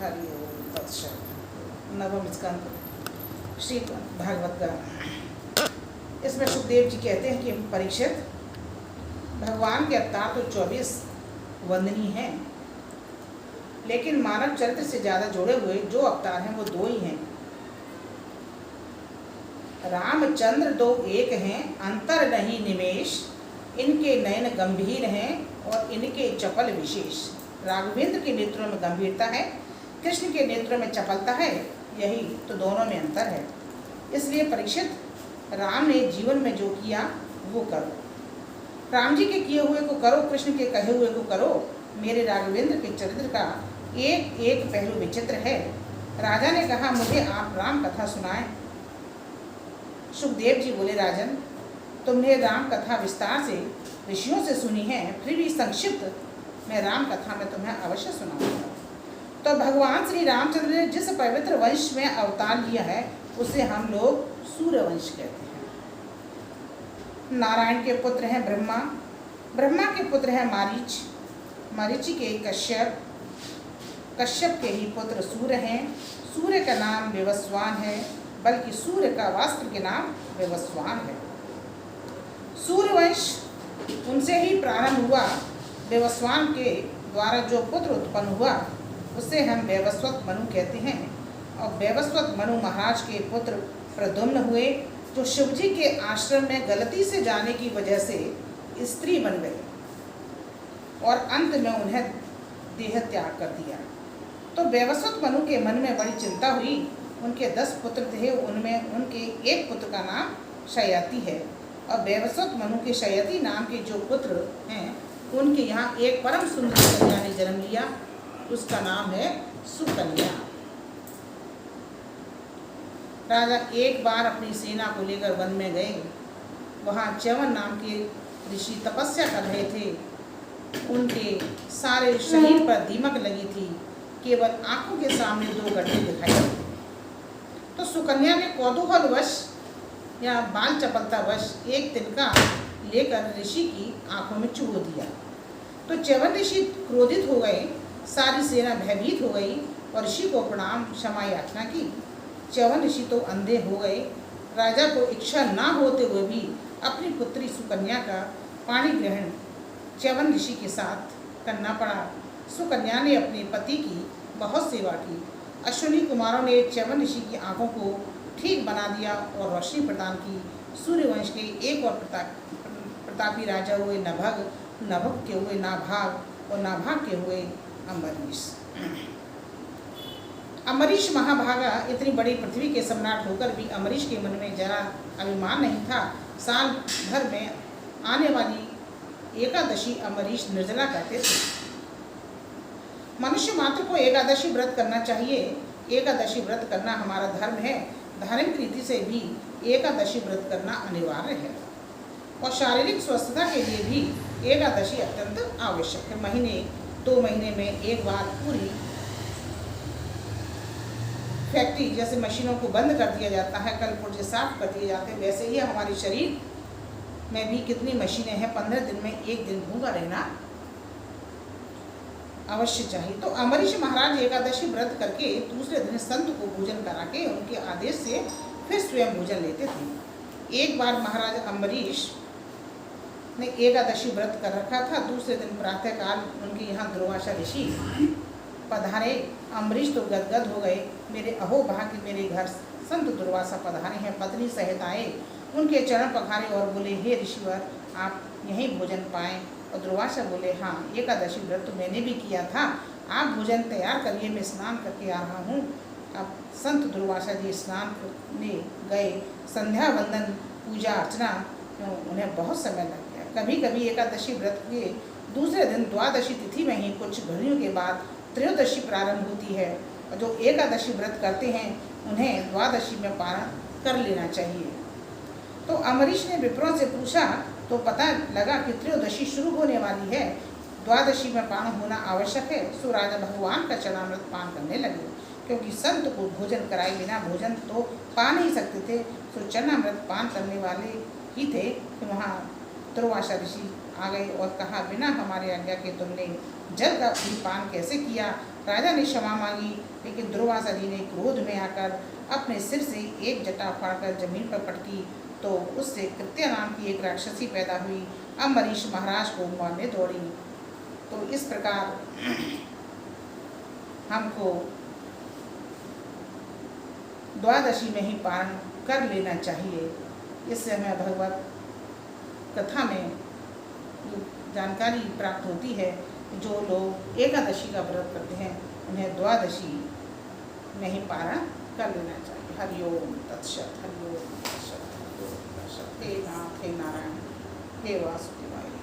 हरि ओम तत्सत। नवम स्कंद श्री भागवत का। इसमें सुखदेव जी कहते हैं कि परीक्षित, भगवान के अवतार तो 24 वंदनीय हैं, लेकिन मानव चरित्र से ज़्यादा जुड़े हुए जो अवतार हैं वो 2 ही हैं। रामचंद्र 2 एक हैं, अंतर नहीं निमेश। इनके नयन गंभीर हैं और इनके चपल विशेष। राघवेंद्र के नेत्रों में गंभीरता है, कृष्ण के नेत्रों में चपलता है, यही तो दोनों में अंतर है। इसलिए परीक्षित, राम ने जीवन में जो किया वो करो। राम जी के किए हुए को करो, कृष्ण के कहे हुए को करो। मेरे राघवेंद्र के चरित्र का एक एक पहलू विचित्र है। राजा ने कहा, मुझे आप राम कथा सुनाएं। सुखदेव जी बोले, राजन, तुमने राम कथा विस्तार से ऋषियों से सुनी है, फिर भी संक्षिप्त मैं राम कथा में तुम्हें अवश्य सुनाऊंगा। तो भगवान श्री रामचंद्र ने जिस पवित्र वंश में अवतार लिया है उसे हम लोग सूर्यवंश कहते हैं। नारायण के पुत्र हैं ब्रह्मा, ब्रह्मा के पुत्र हैं मारीच, मारीची के कश्यप, कश्यप के ही पुत्र सूर्य हैं। सूर्य का नाम विवस्वान है, बल्कि सूर्य का वास्त्र के नाम विवस्वान है। सूर्यवंश उनसे ही प्रारंभ हुआ। विवस्वान के द्वारा जो पुत्र उत्पन्न हुआ उसे हम वैवस्वत मनु कहते हैं। और वैवस्वत मनु महाराज के पुत्र प्रद्युम्न हुए, जो शिवजी के आश्रम में गलती से जाने की वजह से स्त्री बन गए और अंत में उन्हें देह त्याग कर दिया। तो वैवस्वत मनु के मन में बड़ी चिंता हुई। उनके 10 पुत्र थे, उनमें उनके एक पुत्र का नाम शयति है। और वैवस्वत मनु के शयति नाम के जो पुत्र हैं उनके यहाँ एक परम सुंदर कन्या ने जन्म लिया, उसका नाम है सुकन्या। राजा एक बार अपनी सेना को लेकर वन में गए। वहाँ च्यवन नाम के ऋषि तपस्या कर रहे थे। उनके सारे शरीर पर दीमक लगी थी, केवल आंखों के सामने 2 गड्ढे दिखाई देते। तो सुकन्या ने कौतूहलवश या बाल चपलतावश एक तिनका लेकर ऋषि की आंखों में चुभो दिया। तो च्यवन ऋषि क्रोधित हो गए, सारी सेना भयभीत हो गई और ऋषि को प्रणाम क्षमा याचना की। च्यवन ऋषि तो अंधे हो गए। राजा को इच्छा ना होते हुए भी अपनी पुत्री सुकन्या का पाणी ग्रहण च्यवन ऋषि के साथ करना पड़ा। सुकन्या ने अपने पति की बहुत सेवा की। अश्विनी कुमारों ने च्यवन ऋषि की आंखों को ठीक बना दिया और रोशनी प्रदान की। सूर्यवंश के एक और प्रतापी राजा हुए नभग, नभग के हुए नाभाग और नाभाग के हुए अम्बरीश। अम्बरीश महाभागा इतनी बड़ी पृथ्वी के सम्राट होकर भी अम्बरीश के मन में जरा अभिमान नहीं था। साल भर में आने वाली एकादशी अम्बरीश निर्जला करते थे। मनुष्य मात्र को एकादशी व्रत करना चाहिए। एकादशी व्रत करना हमारा धर्म है। धार्मिक रीति से भी एकादशी व्रत करना अनिवार्य है और शारीरिक स्वस्थता के लिए भी एकादशी अत्यंत आवश्यक है। महीने 2 महीने में एक बार पूरी फैक्ट्री जैसे मशीनों को बंद कर दिया जाता है, कल पुर्जे साफ कर दिए जाते हैं, वैसे ही हमारे शरीर में भी कितनी मशीनें हैं। 15 दिन में एक दिन भूखा रहना अवश्य चाहिए। तो अम्बरीश महाराज एकादशी व्रत करके दूसरे दिन संत को भोजन करा के उनके आदेश से फिर स्वयं भोजन लेते थे। एक बार महाराज अम्बरीश ने एकादशी व्रत कर रखा था। दूसरे दिन प्रातःकाल उनके यहाँ दुर्वासा ऋषि पधारे। अम्बरीश तो गदगद हो गए। मेरे अहो भाग्य, मेरे घर संत दुर्वासा पधारे हैं। पत्नी सहित आए, उनके चरण पखारे और बोले, हे ऋषिवर, आप यहीं भोजन पाएँ। और दुर्वासा बोले, हाँ, एकादशी व्रत तो मैंने भी किया था, आप भोजन तैयार करिए, मैं स्नान करके आ रहा हूँ। अब संत दुर्वासा जी स्नान करने गए। संध्या वंदन पूजा अर्चना में उन्हें बहुत समय लग गया। कभी कभी एकादशी व्रत के दूसरे दिन द्वादशी तिथि में ही कुछ घड़ियों के बाद त्रयोदशी प्रारंभ होती है और जो एकादशी व्रत करते हैं उन्हें द्वादशी में पारण कर लेना चाहिए। तो अम्बरीश ने विप्रों से पूछा तो पता लगा कि त्रयोदशी शुरू होने वाली है, द्वादशी में पान होना आवश्यक है। सो राजा भगवान का चरणामृत पान करने लगे, क्योंकि संत को भोजन कराए बिना भोजन तो पा नहीं सकते थे। सो चरणामृत पान करने वाले ही थे कि वहाँ दुर्वासा ऋषि आ गए और कहा, बिना हमारे आज्ञा के तुमने जल का भी पान कैसे किया? राजा ने क्षमा मांगी, लेकिन दुर्वासा जी ने क्रोध में आकर अपने सिर से एक जटा फाड़कर जमीन पर पटकी, तो उससे कृत्या नाम की एक राक्षसी पैदा हुई। अम्बरीश महाराज को मारने दौड़ी। तो इस प्रकार हमको द्वादशी में ही पारण कर लेना चाहिए। इससे हमें भगवत कथा में जानकारी प्राप्त होती है। जो लोग एकादशी का व्रत करते हैं उन्हें द्वादशी में ही पारण कर लेना चाहिए। हरिओम तत्सत, हरिओम तत्सत, हरिओम तत्सत। हे नाथ, हे नारायण, हे वासुदेवाय।